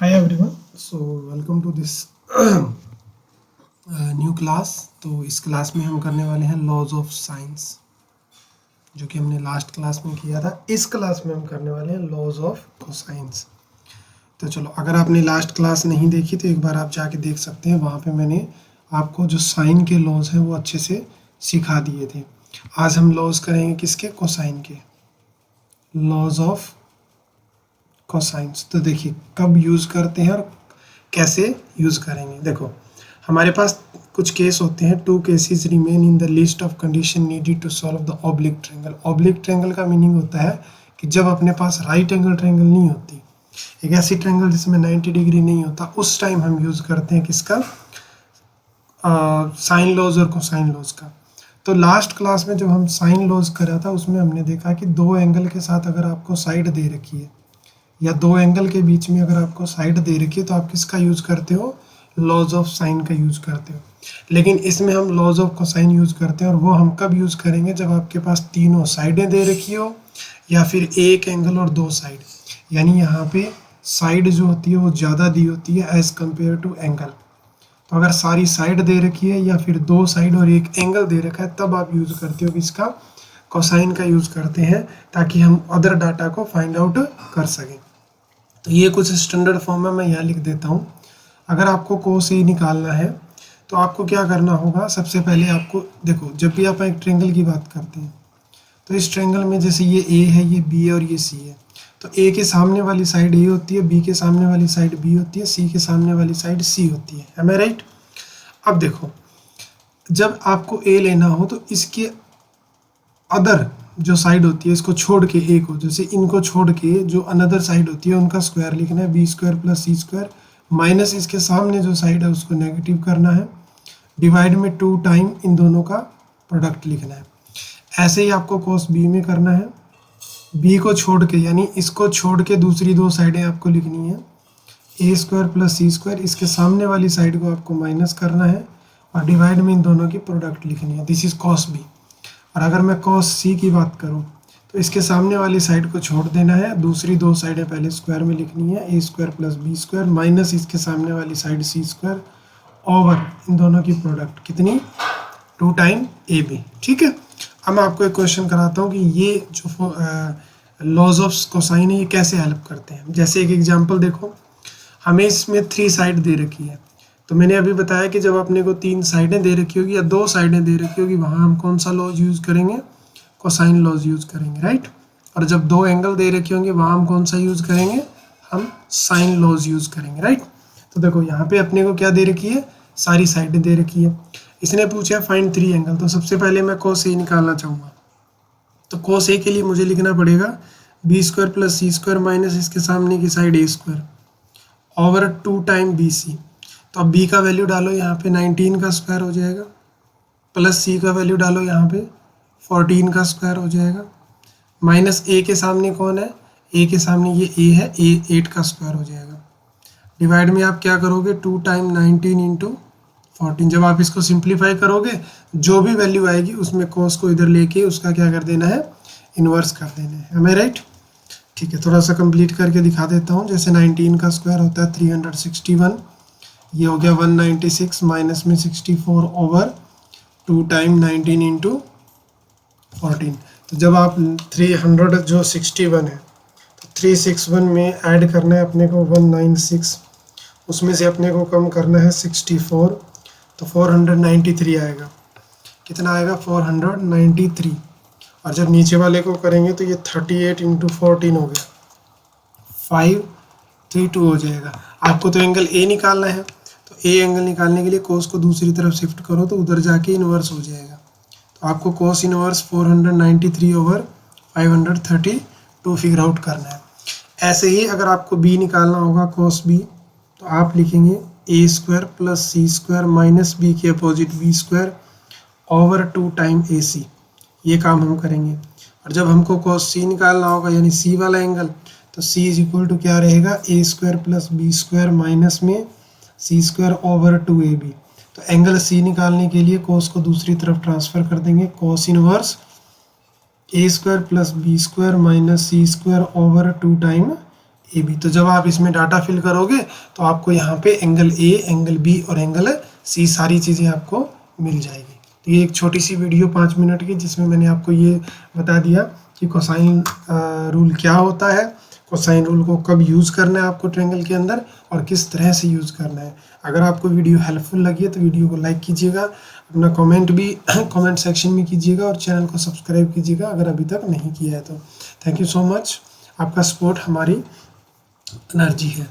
Hi everyone, so welcome to this new class. तो इस class में हम करने वाले हैं लॉज ऑफ साइंस, जो कि हमने लास्ट क्लास में किया था। इस क्लास में हम करने वाले हैं लॉज ऑफ कोसाइंस। तो चलो, अगर आपने लास्ट क्लास नहीं देखी तो एक बार आप जाके देख सकते हैं, वहाँ पे मैंने आपको जो साइन के लॉज हैं वो अच्छे से सिखा दिए थे। आज हम लॉज करेंगे किसके? कोसाइन के, लॉज ऑफ कोसाइंस। तो देखिए कब यूज़ करते हैं और कैसे यूज़ करेंगे। देखो, हमारे पास कुछ केस होते हैं। 2 cases remain in the list of condition needed to solve the oblique triangle. Oblique triangle का मीनिंग होता है कि जब अपने पास राइट एंगल ट्रायंगल नहीं होती, एक ऐसी ट्रायंगल जिसमें 90 डिग्री नहीं होता, उस टाइम हम यूज़ करते हैं किसका? साइन लॉज और कोसाइन लॉज का। तो लास्ट क्लास में जब हम साइन लॉज करा था, उसमें हमने देखा कि दो एंगल के साथ अगर आपको साइड दे रखी है, या दो एंगल के बीच में अगर आपको साइड दे रखी है, तो आप किसका यूज़ करते हो? लॉज ऑफ साइन का यूज़ करते हो। लेकिन इसमें हम लॉज ऑफ कोसाइन यूज़ करते हैं, और वो हम कब यूज़ करेंगे? जब आपके पास तीनों साइडें दे रखी हो, या फिर एक एंगल और दो साइड। यानी यहाँ पे साइड जो होती है वो ज़्यादा दी होती है एज़ कम्पेयर टू एंगल। तो अगर सारी साइड दे रखी है, या फिर दो साइड और एक एंगल दे रखा है, तब आप यूज़ करते हो किसका? कोसाइन का यूज़ करते हैं, ताकि हम अदर डाटा को फाइंड आउट कर सकें। तो ये कुछ स्टैंडर्ड फॉर्म में मैं यहाँ लिख देता हूँ। अगर आपको कोस ए निकालना है तो आपको क्या करना होगा? सबसे पहले आपको देखो, जब भी आप एक ट्रायंगल की बात करते हैं, तो इस ट्रायंगल में जैसे ये ए है, ये बी है और ये सी है, तो ए के सामने वाली साइड ए होती है, बी के सामने वाली साइड बी होती है, सी के सामने वाली साइड सी होती है। एम आई राइट? अब देखो, जब आपको ए लेना हो तो इसके अदर जो साइड होती है, इसको छोड़ के ए को, जैसे इनको छोड़ के जो अनदर साइड होती है उनका स्क्वायर लिखना है, B square plus C square, minus इसके सामने जो साइड है उसको नेगेटिव करना है, डिवाइड में 2 टाइम इन दोनों का प्रोडक्ट लिखना है। ऐसे ही आपको कोस बी में करना है। बी को छोड़ के, यानी इसको छोड़ के दूसरी दो साइडें आपको लिखनी है, A square plus C square, इसके सामने वाली साइड को आपको माइनस करना है, और डिवाइड में इन दोनों की प्रोडक्ट लिखनी है। This is cos B. और अगर मैं कॉस सी की बात करूं, तो इसके सामने वाली साइड को छोड़ देना है, दूसरी दो साइडें पहले स्क्वायर में लिखनी है, A square plus B square minus इसके सामने वाली साइड सी स्क्वायर, ओवर इन दोनों की प्रोडक्ट कितनी? 2 टाइम ए बी। ठीक है। अब मैं आपको एक क्वेश्चन कराता हूँ कि ये जो लॉज ऑफ कोसाइन है ये कैसे हेल्प करते हैं। जैसे एक एग्जांपल देखो, हमें इसमें 3 साइड दे रखी है। तो मैंने अभी बताया कि जब अपने को 3 साइडें दे रखी होगी या 2 साइडें दे रखी होगी, वहाँ हम कौन सा लॉज यूज़ करेंगे? कोसाइन लॉज यूज़ करेंगे, राइट। और जब 2 एंगल दे रखे होंगे, वहाँ हम कौन सा यूज़ करेंगे? हम साइन लॉज यूज़ करेंगे, राइट। तो देखो, यहाँ पे अपने को क्या दे रखी है? सारी साइडें दे रखी है। इसने पूछा फाइंड 3 एंगल। तो सबसे पहले मैं कोस ए निकालना चाहूँगा। तो कोस ए के लिए मुझे लिखना पड़ेगा B square plus C square minus इसके सामने की side A square over 2 time B C. तो अब बी का वैल्यू डालो यहाँ पे, 19 का स्क्वायर हो जाएगा, प्लस सी का वैल्यू डालो यहाँ पे, 14 का स्क्वायर हो जाएगा, माइनस ए के सामने कौन है? ए के सामने ये ए है, ए 8 का स्क्वायर हो जाएगा। डिवाइड में आप क्या करोगे? 2 टाइम 19 इंटू 14। जब आप इसको सिंप्लीफाई करोगे, जो भी वैल्यू आएगी उसमें कोस को इधर लेके उसका क्या कर देना है? इन्वर्स कर देना है। एम आई राइट? ठीक है, थोड़ा सा कंप्लीट करके दिखा देता हूँ। जैसे 19 का स्क्वायर होता है 361, ये हो गया 196 माइनस में 64 ओवर 2 टाइम 19 इंटू 14। तो जब आप 300 जो 61 है, तो 361 में ऐड करना है अपने को 196, उसमें से अपने को कम करना है 64, तो 493 आएगा। कितना आएगा? 493। और जब नीचे वाले को करेंगे तो ये 38 इंटू 14 हो गया, 532 हो जाएगा। आपको तो एंगल ए निकालना है, तो ए एंगल निकालने के लिए कोस को दूसरी तरफ शिफ्ट करो, तो उधर जाके इन्वर्स हो जाएगा। तो आपको कोस इन्वर्स 493 ओवर 532 फिगर आउट करना है। ऐसे ही अगर आपको बी निकालना होगा, कोस बी, तो आप लिखेंगे A square plus C square minus B के opposite B square over 2 time A C. ये काम हम करेंगे। और जब हमको कोस सी निकालना होगा, यानी सी वाला एंगल, तो सी इज इक्वल टू क्या रहेगा? A square plus B square minus में सी स्क्वायर ओवर 2ab। तो एंगल सी निकालने के लिए कोस को दूसरी तरफ ट्रांसफर कर देंगे, cos inverse A square plus B square minus C square over 2 time A B. तो जब आप इसमें डाटा फिल करोगे तो आपको यहाँ पे एंगल ए, एंगल बी और एंगल सी सारी चीज़ें आपको मिल जाएगी। तो ये एक छोटी सी वीडियो 5 मिनट की जिसमें मैंने आपको ये बता दिया कि कोसाइन रूल क्या होता है, कोसाइन रूल को कब यूज़ करना है आपको ट्रायंगल के अंदर और किस तरह से यूज़ करना है। अगर आपको वीडियो हेल्पफुल लगी है तो वीडियो को लाइक कीजिएगा, अपना कमेंट भी कमेंट सेक्शन में कीजिएगा और चैनल को सब्सक्राइब कीजिएगा अगर अभी तक नहीं किया है तो। Thank you so much. आपका सपोर्ट हमारी एनर्जी है।